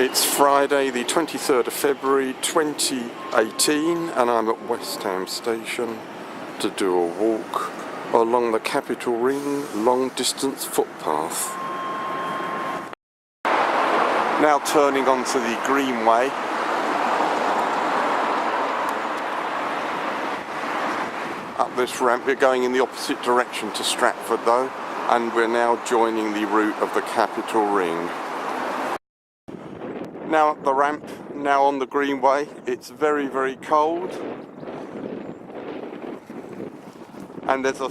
It's Friday the 23rd of February 2018 and I'm at West Ham Station to do a walk along the Capital Ring long distance footpath. Now turning onto the Greenway. Up this ramp, we're going in the opposite direction to Stratford though, and we're now joining the route of the Capital Ring. Now up the ramp, now on the Greenway. It's very, very cold. And there's a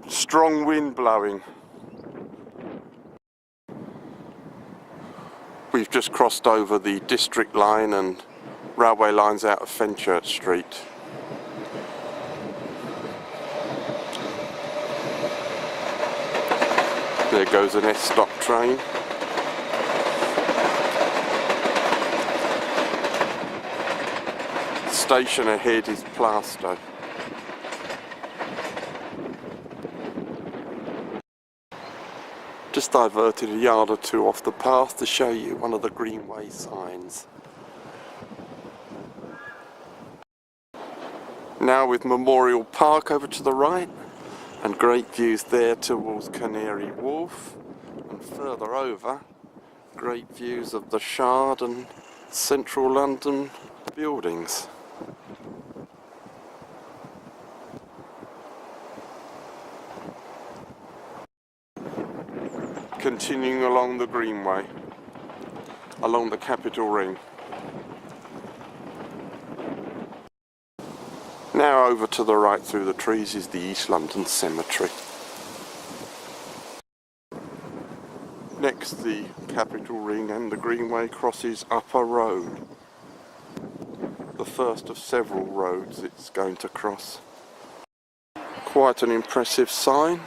strong wind blowing. We've just crossed over the district line and railway lines out of Fenchurch Street. There goes an S-stop train. Station ahead is Plaistow. Just diverted a yard or two off the path to show you one of the Greenway signs. Now with Memorial Park over to the right and great views there towards Canary Wharf, and further over great views of the Shard and central London buildings. Continuing along the Greenway, along the Capital Ring. Now over to the right through the trees is the East London Cemetery. Next, the Capital Ring and the Greenway crosses Upper Road. The first of several roads it's going to cross. Quite an impressive sign.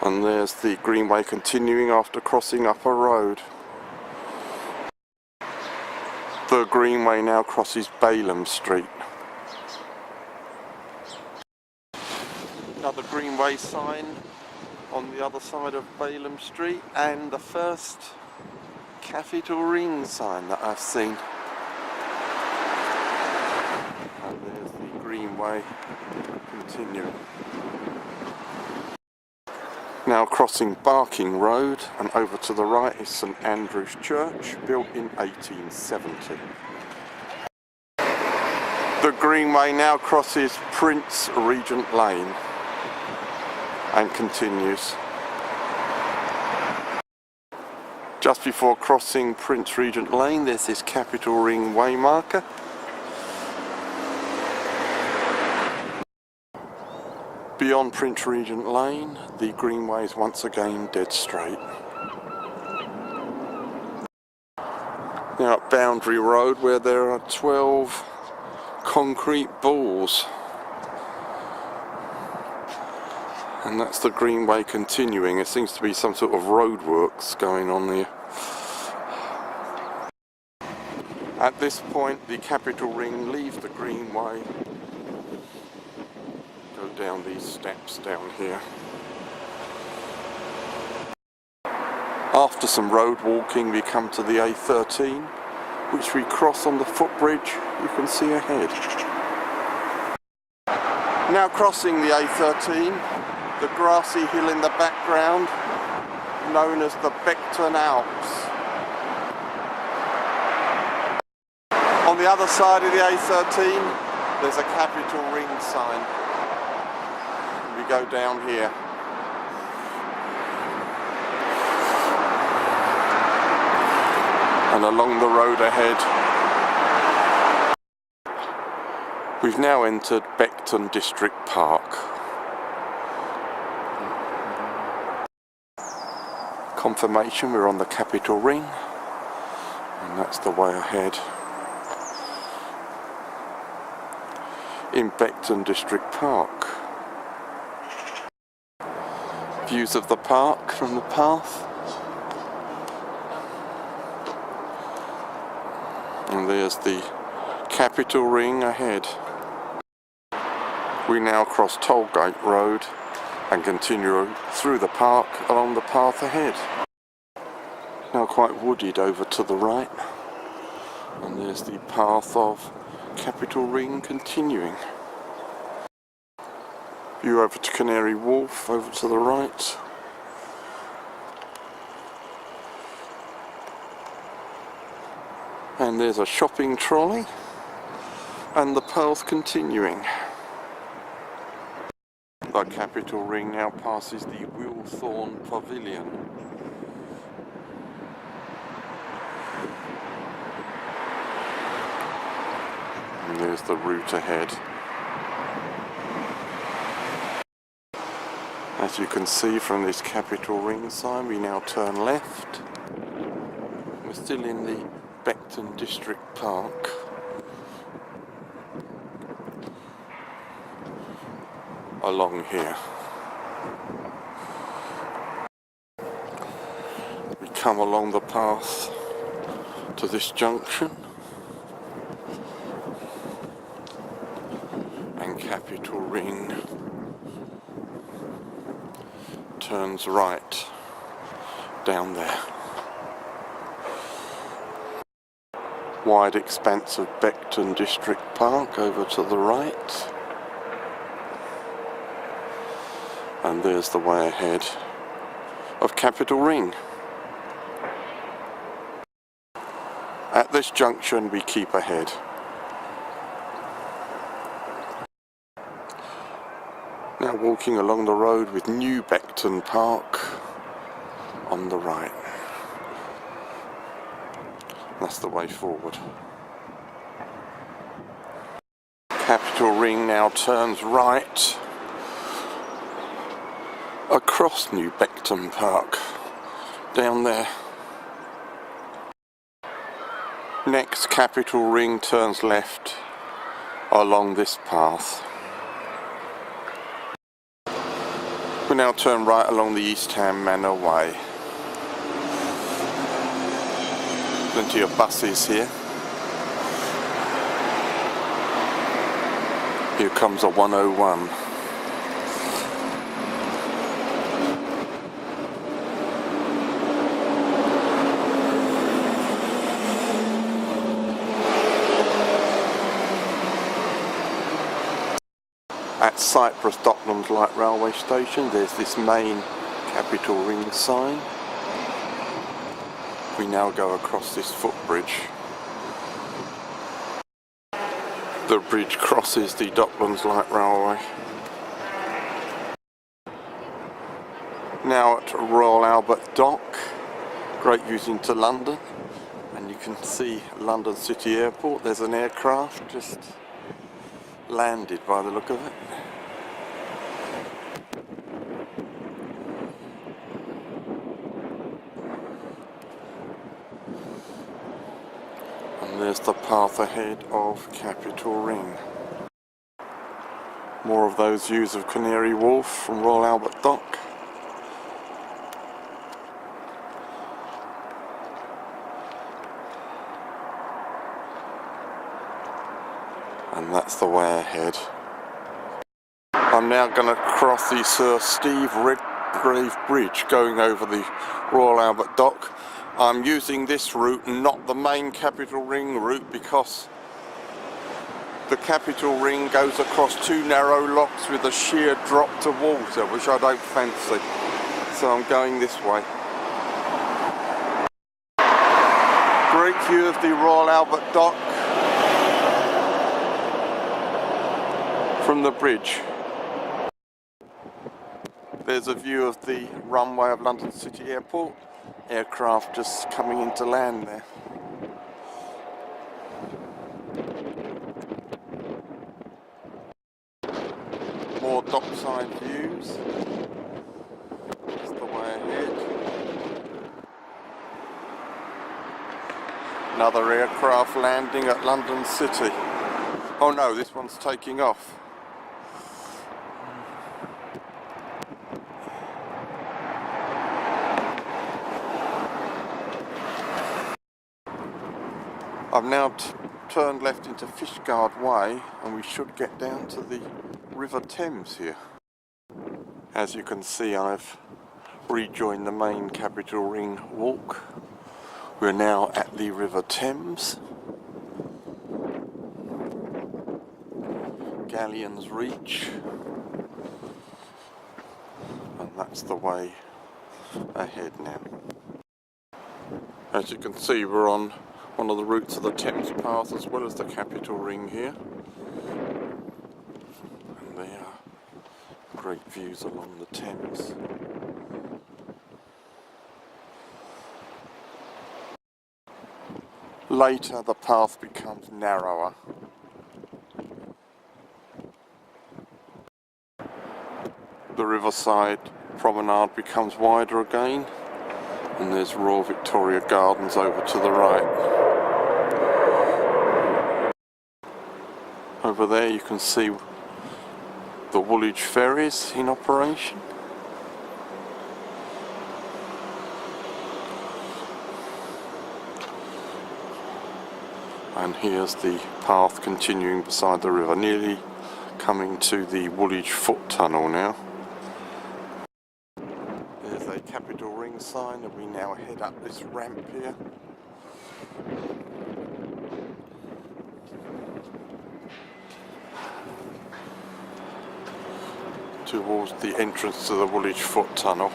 And there's the Greenway continuing after crossing Upper Road. The Greenway now crosses Balam Street. Another Greenway sign on the other side of Balam Street, and the first Capital Ring sign that I've seen. And there's the Greenway continuing. Now crossing Barking Road, and over to the right is St Andrew's Church, built in 1870. The Greenway now crosses Prince Regent Lane and continues. Just before crossing Prince Regent Lane, there's this Capital Ring waymarker. Beyond Prince Regent Lane, the Greenway is once again dead straight. Now at Boundary Road, where there are 12 concrete balls. And that's the Greenway continuing. There seems to be some sort of roadworks going on there. At this point, the Capital Ring leaves the Greenway. Go down these steps down here. After some road walking, we come to the A13, which we cross on the footbridge you can see ahead. Now crossing the A13, the grassy hill in the background, known as the Becton Alps. On the other side of the A13, there's a Capital Ring sign. We go down here. And along the road ahead. We've now entered Becton District Park. Confirmation we're on the Capital Ring, and that's the way ahead. In Becton District Park. Views of the park from the path. And there's the Capital Ring ahead. We now cross Tollgate Road and continue through the park along the path ahead. Now quite wooded over to the right. And there's the path of Capital Ring continuing. View over to Canary Wharf, over to the right. And there's a shopping trolley. And the path continuing. The Capital Ring now passes the Wilthorn Pavilion. And there's the route ahead. As you can see from this Capital Ring sign, we now turn left. We're still in the Becton District Park. Along here. We come along the path to this junction. And Capital Ring turns right down there. Wide expanse of Becton District Park over to the right. And there's the way ahead of Capital Ring. At this junction we keep ahead. Now walking along the road with New Becton Park on the right. That's the way forward. Capital Ring now turns right across New Becton Park, down there. Next, Capital Ring turns left along this path. We now turn right along the East Ham Manor Way. Plenty of buses here. Here comes a 101. At Cyprus Docklands Light Railway Station, there's this main Capital Ring sign. We now go across this footbridge. The bridge crosses the Docklands Light Railway. Now at Royal Albert Dock, great views into London, and you can see London City Airport. There's an aircraft just landed by the look of it. And there's the path ahead of Capital Ring. More of those views of Canary Wharf from Royal Albert Dock. And that's the way ahead. I'm now going to cross the Sir Steve Redgrave Bridge going over the Royal Albert Dock. I'm using this route, not the main Capital Ring route, because the Capital Ring goes across two narrow locks with a sheer drop to water, which I don't fancy. So I'm going this way. Great view of the Royal Albert Dock from the bridge. There's a view of the runway of London City Airport. Aircraft just coming into land there. More dockside views. That's the way ahead. Another aircraft landing at London City. Oh no, this one's taking off. I've now turned left into Fishguard Way, and we should get down to the River Thames here. As you can see, I've rejoined the main Capital Ring walk. We're now at the River Thames. Galleon's Reach, and that's the way ahead now. As you can see, we're on one of the routes of the Thames path as well as the Capital Ring here, and there are great views along the Thames. Later the path becomes narrower. The riverside promenade becomes wider again, and there's Royal Victoria Gardens over to the right. Over there you can see the Woolwich ferries in operation. And here's the path continuing beside the river, nearly coming to the Woolwich Foot Tunnel now. There's a Capital Ring sign, and we now head up this ramp here. Towards the entrance to the Woolwich Foot Tunnel.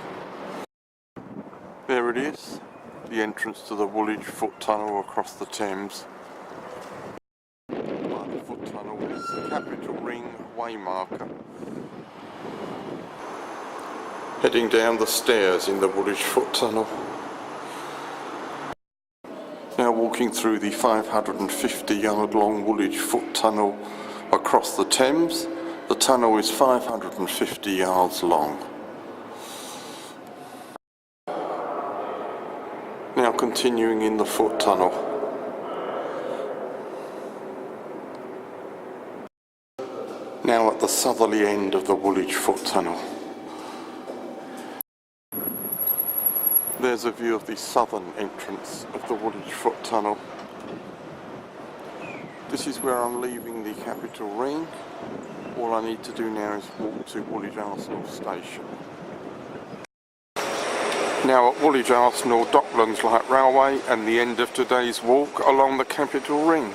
There it is, the entrance to the Woolwich Foot Tunnel across the Thames. The Foot Tunnel is the Capital Ring waymarker. Heading down the stairs in the Woolwich Foot Tunnel. Now walking through the 550-yard long Woolwich Foot Tunnel across the Thames. The tunnel is 550 yards long. Now continuing in the Foot Tunnel. Now at the southerly end of the Woolwich Foot Tunnel. There's a view of the southern entrance of the Woolwich Foot Tunnel. This is where I'm leaving the Capital Ring. All I need to do now is walk to Woolwich Arsenal station. Now at Woolwich Arsenal, Docklands Light Railway, and the end of today's walk along the Capital Ring.